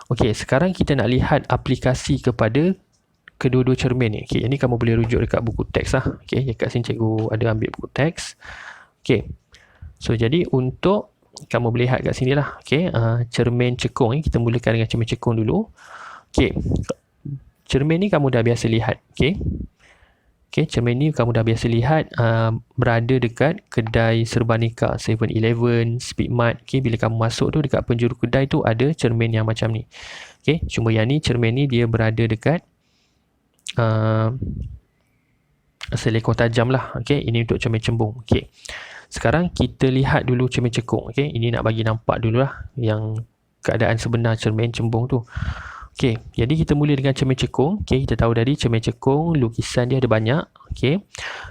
Okey, sekarang kita nak lihat aplikasi kepada kedua-dua cermin ni. Okey, ini kamu boleh rujuk dekat buku teks lah. Okey, dekat sini cikgu ada ambil buku teks. Okey. So, jadi untuk kamu boleh lihat kat sini lah. Okey, cermin cekung ni. Kita mulakan dengan cermin cekung dulu. Okey. Cermin ni kamu dah biasa lihat. Okey. Okey, cermin ni kamu dah biasa lihat berada dekat kedai Serbanika, 7-Eleven, Speedmart. Okey, bila kamu masuk tu dekat penjuru kedai tu ada cermin yang macam ni. Okey, cuma yang ni cermin ni dia berada dekat selekor tajam lah. Okey, ini untuk cermin cembung. Okey. Sekarang kita lihat dulu cermin cekung. Okey, ini nak bagi nampak dululah yang keadaan sebenar cermin cembung tu. Okey, jadi kita mula dengan cermin cekung. Okey, kita tahu tadi cermin cekung lukisan dia ada banyak. Okey.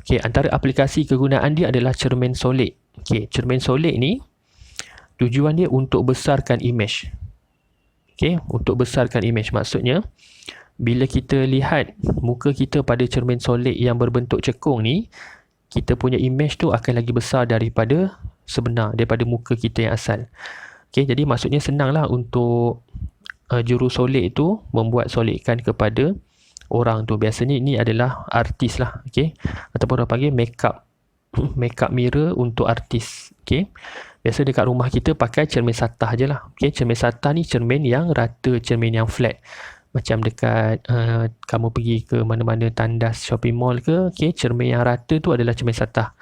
Okey, antara aplikasi kegunaan dia adalah cermin solid. Okey, cermin solid ni tujuan dia untuk besarkan image. Okey, untuk besarkan image maksudnya bila kita lihat muka kita pada cermin solid yang berbentuk cekung ni, kita punya image tu akan lagi besar daripada sebenar, daripada muka kita yang asal. Okey, jadi maksudnya senanglah untuk juru solid tu membuat solidkan kepada orang tu. Biasanya ini adalah artis lah. Okey, ataupun orang panggil makeup mirror untuk artis. Okey, biasa dekat rumah kita pakai cermin satah je lah. Okey, cermin satah ni cermin yang rata, cermin yang flat. Macam dekat kamu pergi ke mana-mana tandas shopping mall ke, okey, cermin yang rata tu adalah cermin satah.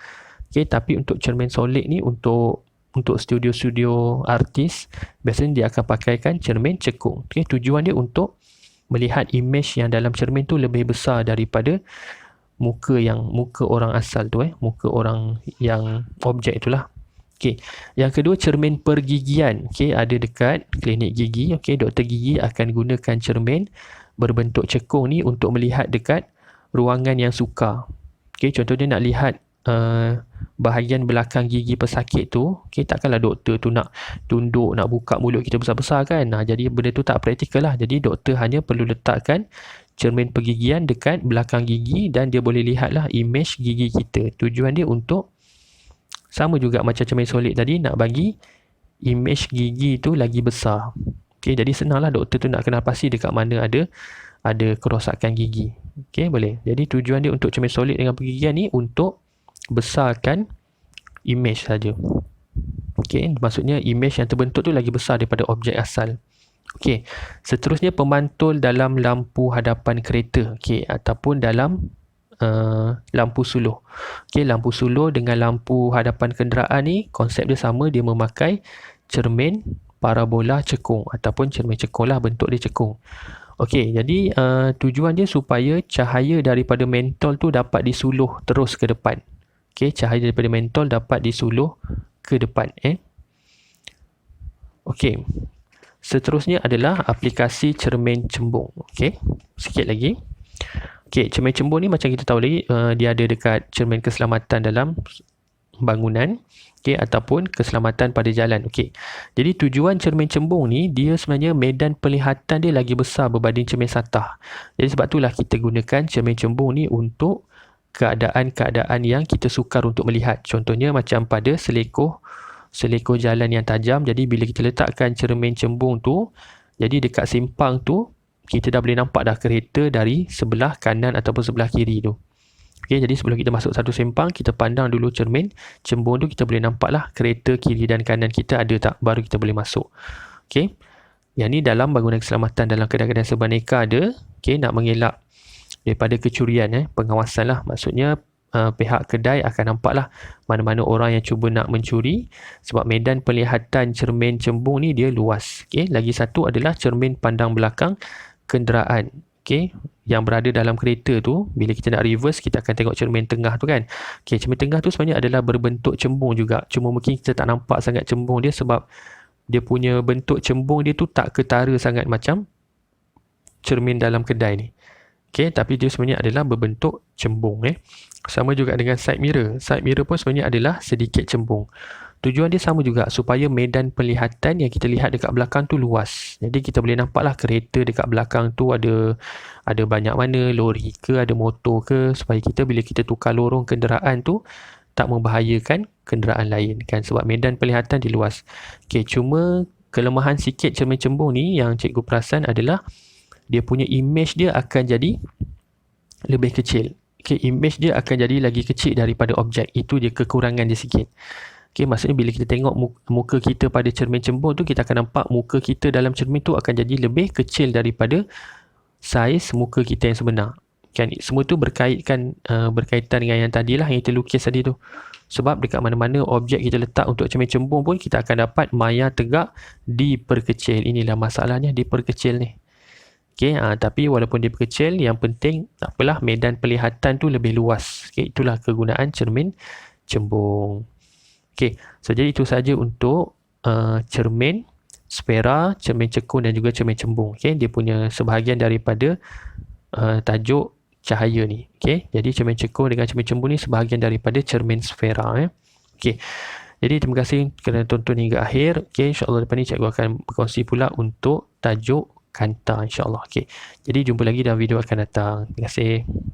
Okey, tapi untuk cermin solid ni untuk studio-studio artis, biasanya dia akan pakaikan cermin cekung. Okey, tujuan dia untuk melihat image yang dalam cermin tu lebih besar daripada muka orang asal tu, muka orang yang objek itulah. Okey, yang kedua cermin pergigian. Okey, ada dekat klinik gigi. Okey, doktor gigi akan gunakan cermin berbentuk cekung ni untuk melihat dekat ruangan yang sukar. Okey, contohnya nak lihat bahagian belakang gigi pesakit tu. Okey, takkanlah doktor tu nak tunduk, nak buka mulut kita besar-besar kan. Jadi benda tu tak praktikal lah. Jadi doktor hanya perlu letakkan cermin pergigian dekat belakang gigi dan dia boleh lihatlah image gigi kita. Tujuan dia untuk sama juga macam cermin solid tadi, nak bagi image gigi tu lagi besar. Okey, jadi senanglah doktor tu nak kenal pasti dekat mana ada kerosakan gigi. Okey, boleh. Jadi tujuan dia untuk cermin solid dengan pergigian ni untuk besarkan image saja. Okey, maksudnya image yang terbentuk tu lagi besar daripada objek asal. Okey, seterusnya pemantul dalam lampu hadapan kereta. Okey, ataupun dalam lampu suluh. Okey, lampu suluh dengan lampu hadapan kenderaan ni konsep dia sama, dia memakai cermin parabola cekung ataupun cermin cekung lah, bentuk dia cekung. Okey, jadi tujuan dia supaya cahaya daripada mentol tu dapat disuluh terus ke depan. Okey, cahaya daripada mentol dapat disuluh ke depan. Okey, seterusnya adalah aplikasi cermin cembung. Okey, sikit lagi. Okey, cermin cembung ni macam kita tahu lagi, dia ada dekat cermin keselamatan dalam bangunan, okey, ataupun keselamatan pada jalan. Okey, jadi tujuan cermin cembung ni, dia sebenarnya medan penglihatan dia lagi besar berbanding cermin satah. Jadi sebab itulah kita gunakan cermin cembung ni untuk keadaan-keadaan yang kita sukar untuk melihat. Contohnya macam pada selekor jalan yang tajam. Jadi bila kita letakkan cermin cembung tu, jadi dekat simpang tu kita dah boleh nampak dah kereta dari sebelah kanan ataupun sebelah kiri tu. Okey, jadi sebelum kita masuk satu simpang, kita pandang dulu cermin cembung tu, kita boleh nampak lah kereta kiri dan kanan kita ada tak, baru kita boleh masuk. Okey, yang ni dalam bangunan keselamatan, dalam kedai-kedai Serbanika ada. Okey, nak mengelak daripada kecurian, pengawasan lah. Maksudnya pihak kedai akan nampak lah mana-mana orang yang cuba nak mencuri, sebab medan penglihatan cermin cembung ni dia luas. Okey, lagi satu adalah cermin pandang belakang kenderaan. Okey, yang berada dalam kereta tu, bila kita nak reverse, kita akan tengok cermin tengah tu kan. Okey, cermin tengah tu sebenarnya adalah berbentuk cembung juga. Cuma mungkin kita tak nampak sangat cembung dia sebab dia punya bentuk cembung dia tu tak ketara sangat macam cermin dalam kedai ni. Okey, tapi dia sebenarnya adalah berbentuk cembung. Sama juga dengan side mirror. Side mirror pun sebenarnya adalah sedikit cembung. Tujuan dia sama juga, supaya medan penglihatan yang kita lihat dekat belakang tu luas. Jadi kita boleh nampaklah kereta dekat belakang tu ada banyak mana, lori ke, ada motor ke, supaya kita bila kita tukar lorong kenderaan tu tak membahayakan kenderaan lain kan, sebab medan penglihatan dia luas. Okey, cuma kelemahan sikit cermin cembung ni yang cikgu perasan adalah dia punya image dia akan jadi lebih kecil. Okay, image dia akan jadi lagi kecil daripada objek. Itu dia kekurangan dia sikit. Okay, maksudnya bila kita tengok muka kita pada cermin cembung tu, kita akan nampak muka kita dalam cermin tu akan jadi lebih kecil daripada saiz muka kita yang sebenar. Kan, semua tu berkaitan dengan yang tadilah, yang kita lukis tadi tu. Sebab dekat mana-mana objek kita letak untuk cermin cembung pun, kita akan dapat maya tegak diperkecil. Inilah masalahnya, diperkecil ni. Okay, tapi walaupun diperkecil, yang penting tak apalah, medan pelihatan tu lebih luas. Okay, itulah kegunaan cermin cembung. Okay, so jadi itu saja untuk cermin sfera, cermin cekung dan juga cermin cembung. Okay, dia punya sebahagian daripada tajuk cahaya ni. Okay, jadi cermin cekung dengan cermin cembung ni sebahagian daripada cermin sfera. Okay, jadi terima kasih kerana tonton hingga akhir. Okay, insyaAllah lepas ni cikgu akan berkongsi pula untuk tajuk kanta, insyaAllah. Okay, jadi jumpa lagi dalam video akan datang. Terima kasih.